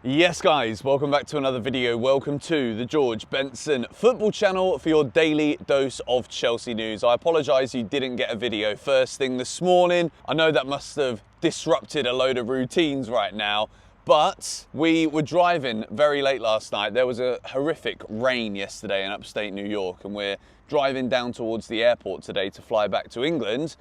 Yes guys, welcome back to another video. Welcome to the George Benson football channel for your daily dose of Chelsea news. I apologise you didn't get a video first thing this morning. I know that must have disrupted a load of routines right now, but we were driving very late last night. There was a horrific rain yesterday in upstate New York, and we're driving down towards the airport today to fly back to England.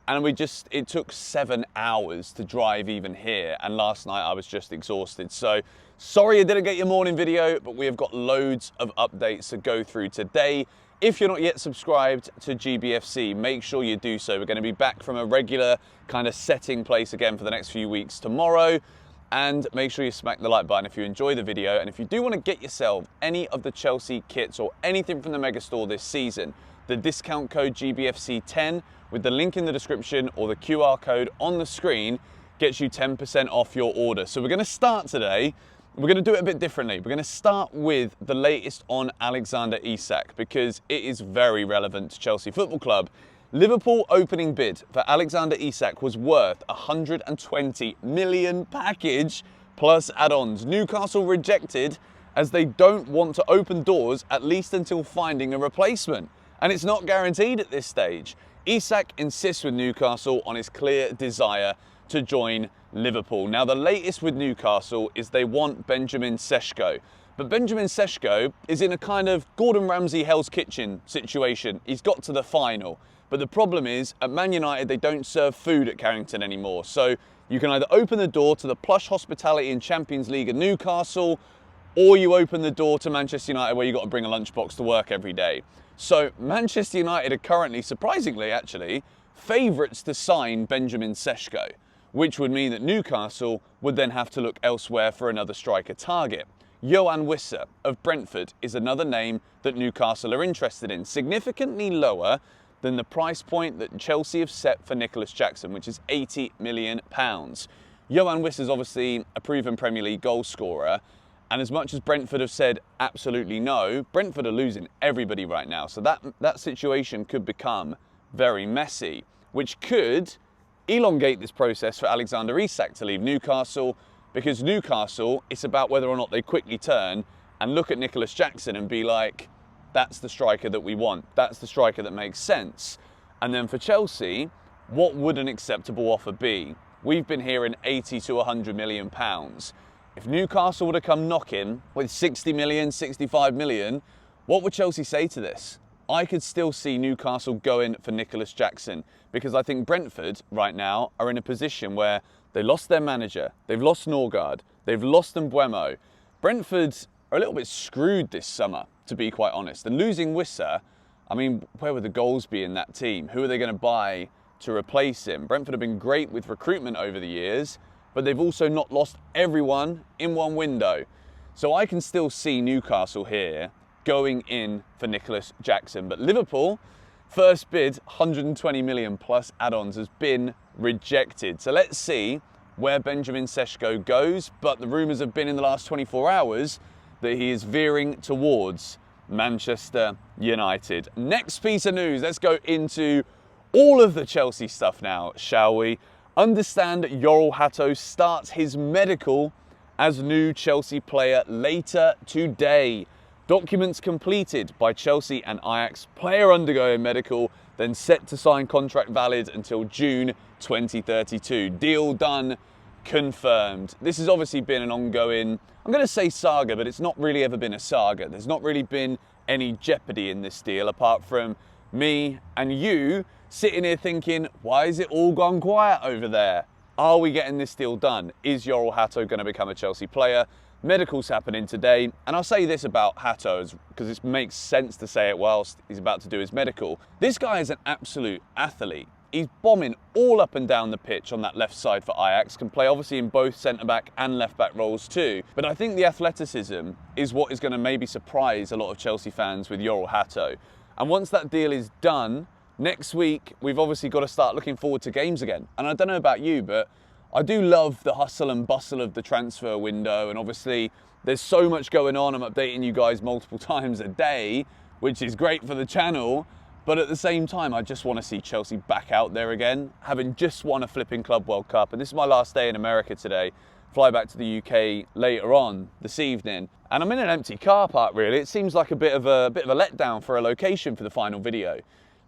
And it took 7 hours to drive even here. And last night I was just exhausted. So sorry I didn't get your morning video, but we have got loads of updates to go through today. If you're not yet subscribed to GBFC, make sure you do so. We're going to be back from a regular kind of setting place again for the next few weeks tomorrow. And make sure you smack the like button if you enjoy the video. And if you do want to get yourself any of the Chelsea kits or anything from the Megastore this season, the discount code GBFC10 with the link in the description or the QR code on the screen gets you 10% off your order. So we're going to start today. We're going to do it a bit differently. We're going to start with the latest on Alexander Isak because it is very relevant to Chelsea Football Club. Liverpool opening bid for Alexander Isak was worth $120 million package plus add-ons. Newcastle rejected as they don't want to open doors at least until finding a replacement. And it's not guaranteed at this stage. Isak insists with Newcastle on his clear desire to join Liverpool. Now, the latest with Newcastle is they want Benjamin Sesko. But Benjamin Sesko is in a kind of Gordon Ramsay Hell's Kitchen situation. He's got to the final. But the problem is, at Man United, they don't serve food at Carrington anymore. So you can either open the door to the plush hospitality in Champions League at Newcastle, or you open the door to Manchester United where you've got to bring a lunchbox to work every day. So Manchester United are currently, surprisingly actually, favourites to sign Benjamin Sesko, which would mean that Newcastle would then have to look elsewhere for another striker target. Yoane Wissa of Brentford is another name that Newcastle are interested in, significantly lower than the price point that Chelsea have set for Nicholas Jackson, which is £80 million. Yoane Wissa is obviously a proven Premier League goal scorer. And as much as Brentford have said absolutely no, Brentford are losing everybody right now. So that situation could become very messy, which could elongate this process for Alexander Isak to leave Newcastle, because Newcastle, it's about whether or not they quickly turn and look at Nicholas Jackson and be like, that's the striker that we want. That's the striker that makes sense. And then for Chelsea, what would an acceptable offer be? We've been hearing 80 to 100 million pounds. If Newcastle were to come knocking with 60 million, 65 million, what would Chelsea say to this? I could still see Newcastle going for Nicholas Jackson because I think Brentford right now are in a position where they lost their manager, they've lost Norgard, they've lost Mbuemo. Brentford are a little bit screwed this summer, to be quite honest. And losing Wissa, I mean, where would the goals be in that team? Who are they going to buy to replace him? Brentford have been great with recruitment over the years, but they've also not lost everyone in one window. So I can still see Newcastle here going in for Nicholas Jackson. But Liverpool, first bid, 120 million plus add-ons, has been rejected. So let's see where Benjamin Sesko goes. But the rumours have been in the last 24 hours that he is veering towards Manchester United. Next piece of news, let's go into all of the Chelsea stuff now, shall we? Understand Jorrel Hato starts his medical as new Chelsea player later today. Documents completed by Chelsea and Ajax. Player undergoing medical, then set to sign contract valid until June 2032. Deal done, confirmed. This has obviously been an ongoing, I'm going to say saga, but it's not really ever been a saga. There's not really been any jeopardy in this deal apart from me and you sitting here thinking, why is it all gone quiet over there? Are we getting this deal done? Is Jorrel Hato going to become a Chelsea player? Medical's happening today. And I'll say this about Hato, because it makes sense to say it whilst he's about to do his medical. This guy is an absolute athlete. He's bombing all up and down the pitch on that left side for Ajax, can play obviously in both centre-back and left-back roles too. But I think the athleticism is what is going to maybe surprise a lot of Chelsea fans with Jorrel Hato. And once that deal is done, next week, we've obviously got to start looking forward to games again. And I don't know about you, but I do love the hustle and bustle of the transfer window. And obviously, there's so much going on. I'm updating you guys multiple times a day, which is great for the channel. But at the same time, I just want to see Chelsea back out there again, having just won a flipping Club World Cup. And this is my last day in America today. fly back to the UK later on this evening. And I'm in an empty car park, really. It seems like a bit of a letdown for a location for the final video.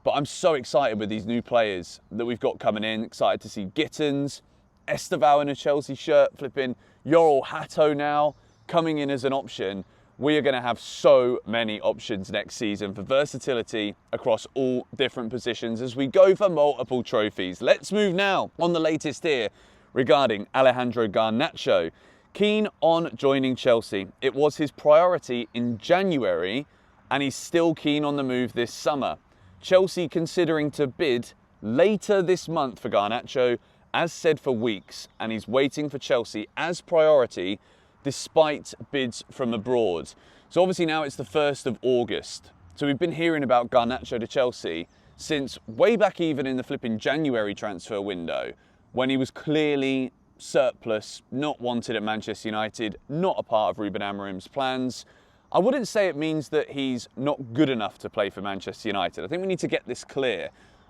But I'm so excited with these new players that we've got coming in. Excited to see Gittins, Esteval in a Chelsea shirt, flipping Jorrel Hato now coming in as an option. We are going to have so many options next season for versatility across all different positions as we go for multiple trophies. Let's move now on the latest here regarding Alejandro Garnacho. Keen on joining Chelsea. It was his priority in January and he's still keen on the move this summer. Chelsea considering to bid later this month for Garnacho, as said for weeks, and he's waiting for Chelsea as priority despite bids from abroad. So obviously now it's the 1st of August. So we've been hearing about Garnacho to Chelsea since way back even in the flipping January transfer window, when he was clearly surplus, not wanted at Manchester United, not a part of Ruben Amorim's plans. I wouldn't say it means that he's not good enough to play for Manchester United. I think we need to get this clear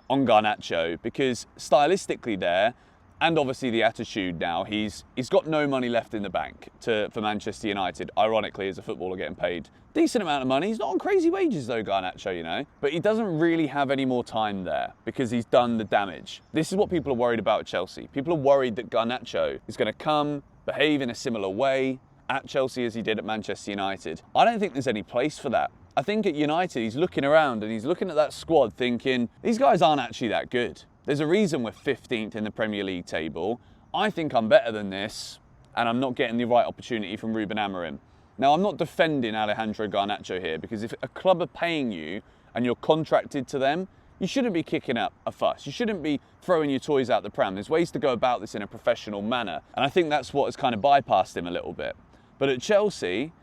on Garnacho, because stylistically there, and obviously the attitude now, he's got no money left in the bank for Manchester United, ironically, as a footballer getting paid a decent amount of money. He's not on crazy wages though, Garnacho, you know, but he doesn't really have any more time there because he's done the damage. This is what people are worried about at Chelsea. People are worried that Garnacho is going to come, behave in a similar way at Chelsea as he did at Manchester United. I don't think there's any place for that. I think at United, he's looking around and he's looking at that squad thinking, these guys aren't actually that good. There's a reason we're 15th in the Premier League table. I think I'm better than this, and I'm not getting the right opportunity from Ruben Amorim. Now, I'm not defending Alejandro Garnacho here, because if a club are paying you and you're contracted to them, you shouldn't be kicking up a fuss. You shouldn't be throwing your toys out the pram. There's ways to go about this in a professional manner, and I think that's what has kind of bypassed him a little bit. But at Chelsea,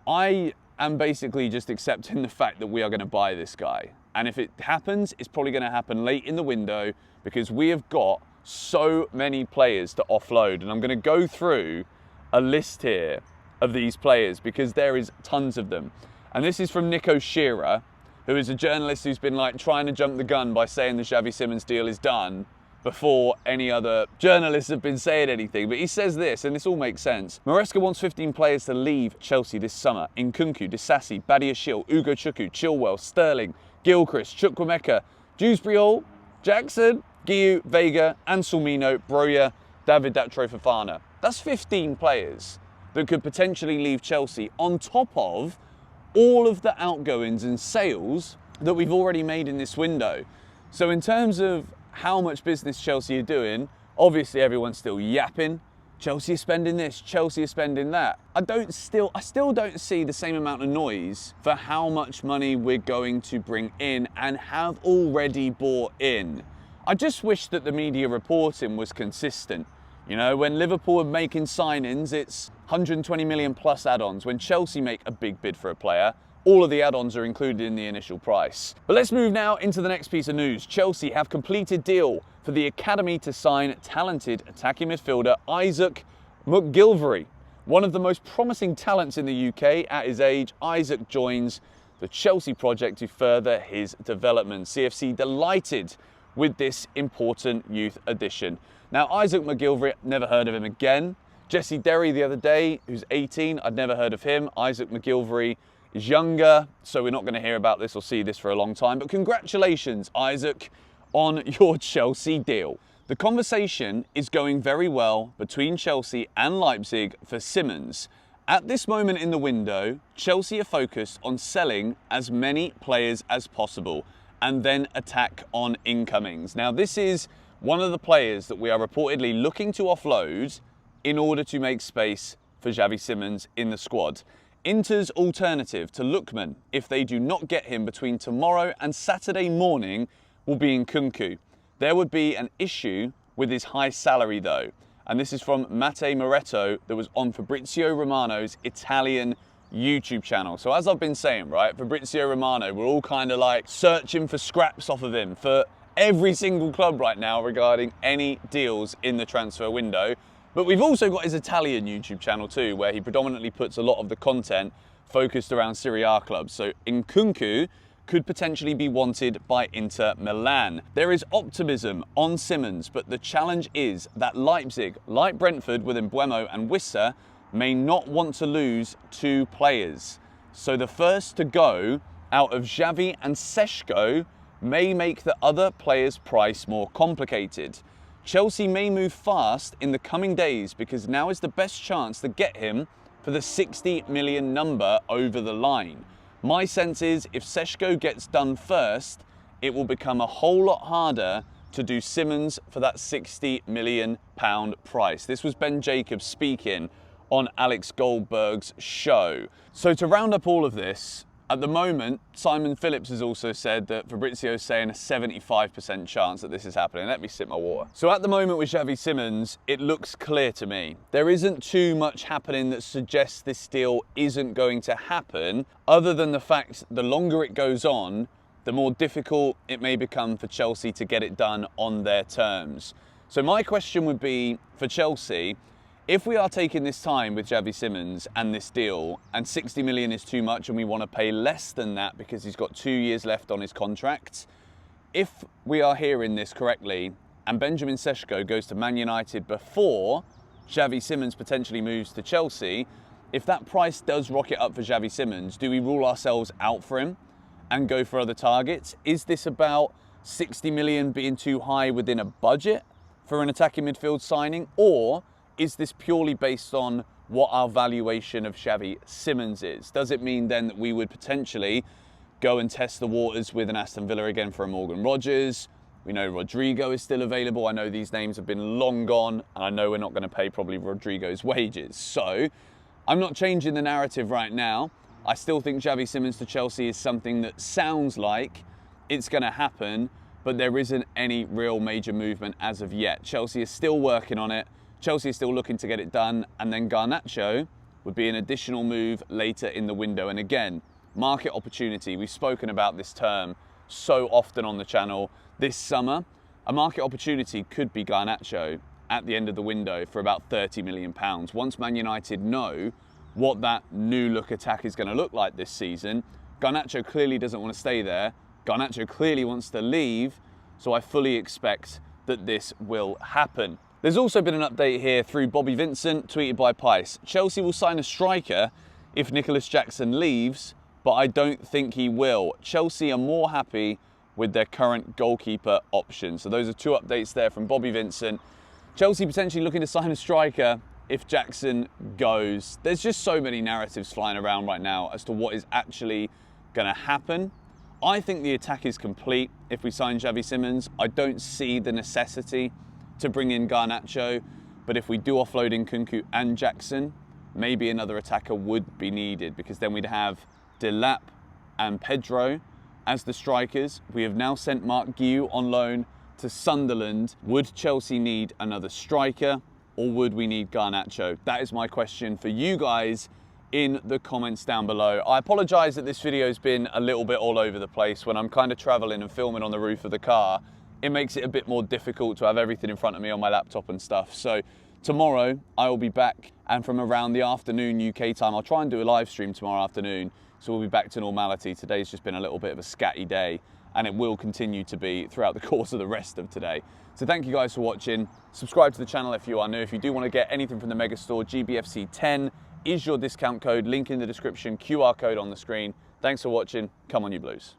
I am basically just accepting the fact that we are going to buy this guy. And if it happens, it's probably going to happen late in the window, because we have got so many players to offload. And I'm going to go through a list here of these players because there is tons of them. And this is from Nico Shearer, who is a journalist who's been like trying to jump the gun by saying the Xavi Simons deal is done before any other journalists have been saying anything. But he says this, and this all makes sense. Maresca wants 15 players to leave Chelsea this summer. Nkunku, Disasi, Badiashile, Ugo Chukwu, Chilwell, Sterling, Gilchrist, Chukwuemeka, Dewsbury Hall, Jackson, Guiu, Vega, Anselmino, Broja, David Datro Fofana. That's 15 players that could potentially leave Chelsea on top of all of the outgoings and sales that we've already made in this window. So in terms of how much business Chelsea are doing, obviously everyone's still yapping. Chelsea is spending this, Chelsea is spending that. I still don't see the same amount of noise for how much money we're going to bring in and have already bought in. I just wish that the media reporting was consistent. You know, when Liverpool are making signings, it's 120 million plus add-ons. When Chelsea make a big bid for a player, all of the add-ons are included in the initial price. But let's move now into the next piece of news. Chelsea have completed deal for the academy to sign talented attacking midfielder Isak McGilvery. One of the most promising talents in the UK at his age, Isak joins the Chelsea project to further his development. CFC delighted with this important youth addition. Now, Isak McGilvery, never heard of him again. Jesse Derry the other day, who's 18, I'd never heard of him. Isak McGilvery is younger, so we're not going to hear about this or see this for a long time. But congratulations, Isak, on your Chelsea deal. The conversation is going very well between Chelsea and Leipzig for Simons. At this moment in the window, Chelsea are focused on selling as many players as possible and then attack on incomings. Now, this is one of the players that we are reportedly looking to offload in order to make space for Xavi Simons in the squad. Inter's alternative to Lookman, if they do not get him between tomorrow and Saturday morning, will be Nkunku. There would be an issue with his high salary though. And this is from Matteo Moretto that was on Fabrizio Romano's Italian YouTube channel. So as I've been saying, right, Fabrizio Romano, we're all kind of like searching for scraps off of him for every single club right now regarding any deals in the transfer window. But we've also got his Italian YouTube channel too, where he predominantly puts a lot of the content focused around Serie A clubs. So Nkunku could potentially be wanted by Inter Milan. There is optimism on Simons, but the challenge is that Leipzig, like Brentford with Mbeumo and Wissa, may not want to lose 2 players. So the first to go out of Xavi and Sesko may make the other player's price more complicated. Chelsea may move fast in the coming days because now is the best chance to get him for the 60 million number over the line. My sense is if Sesko gets done first, it will become a whole lot harder to do Simons for that £60 million price. This was Ben Jacobs speaking on Alex Goldberg's show. So to round up all of this, at the moment, Simon Phillips has also said that Fabrizio's saying a 75% chance that this is happening. Let me sip my water. So at the moment with Xavi Simons, it looks clear to me. There isn't too much happening that suggests this deal isn't going to happen, other than the fact the longer it goes on, the more difficult it may become for Chelsea to get it done on their terms. So my question would be for Chelsea, if we are taking this time with Xavi Simons and this deal, and 60 million is too much and we want to pay less than that because he's got 2 years left on his contract, if we are hearing this correctly and Benjamin Sesko goes to Man United before Xavi Simons potentially moves to Chelsea, if that price does rocket up for Xavi Simons, do we rule ourselves out for him and go for other targets? Is this about 60 million being too high within a budget for an attacking midfield signing, or is this purely based on what our valuation of Xavi Simons is? Does it mean then that we would potentially go and test the waters with an Aston Villa again for a Morgan Rogers? We know Rodrigo is still available. I know these names have been long gone, and I know we're not going to pay probably Rodrigo's wages. So I'm not changing the narrative right now. I still think Xavi Simons to Chelsea is something that sounds like it's going to happen, but there isn't any real major movement as of yet. Chelsea is still working on it. Chelsea is still looking to get it done, and then Garnacho would be an additional move later in the window. And again, market opportunity. We've spoken about this term so often on the channel this summer. A market opportunity could be Garnacho at the end of the window for about £30 million. Once Man United know what that new look attack is going to look like this season, Garnacho clearly doesn't want to stay there. Garnacho clearly wants to leave, so I fully expect that this will happen. There's also been an update here through Bobby Vincent, tweeted by Pice. Chelsea will sign a striker if Nicholas Jackson leaves, but I don't think he will. Chelsea are more happy with their current goalkeeper option. So those are 2 updates there from Bobby Vincent. Chelsea potentially looking to sign a striker if Jackson goes. There's just so many narratives flying around right now as to what is actually going to happen. I think the attack is complete if we sign Xavi Simons. I don't see the necessity to bring in Garnacho, but if we do offload Nkunku and Jackson, maybe another attacker would be needed, because then we'd have Delap and Pedro as the strikers. We have now sent Mark Guiu on loan to Sunderland. Would Chelsea need another striker, or would we need Garnacho? That is my question for you guys in the comments down below. I apologise that this video has been a little bit all over the place. When I'm kind of travelling and filming on the roof of the car, it makes it a bit more difficult to have everything in front of me on my laptop and stuff. So tomorrow I will be back, and from around the afternoon UK time, I'll try and do a live stream tomorrow afternoon. So we'll be back to normality. Today's just been a little bit of a scatty day, and it will continue to be throughout the course of the rest of today. So thank you guys for watching. Subscribe to the channel if you are new. If you do want to get anything from the Megastore, GBFC10 is your discount code. Link in the description, QR code on the screen. Thanks for watching. Come on, you Blues.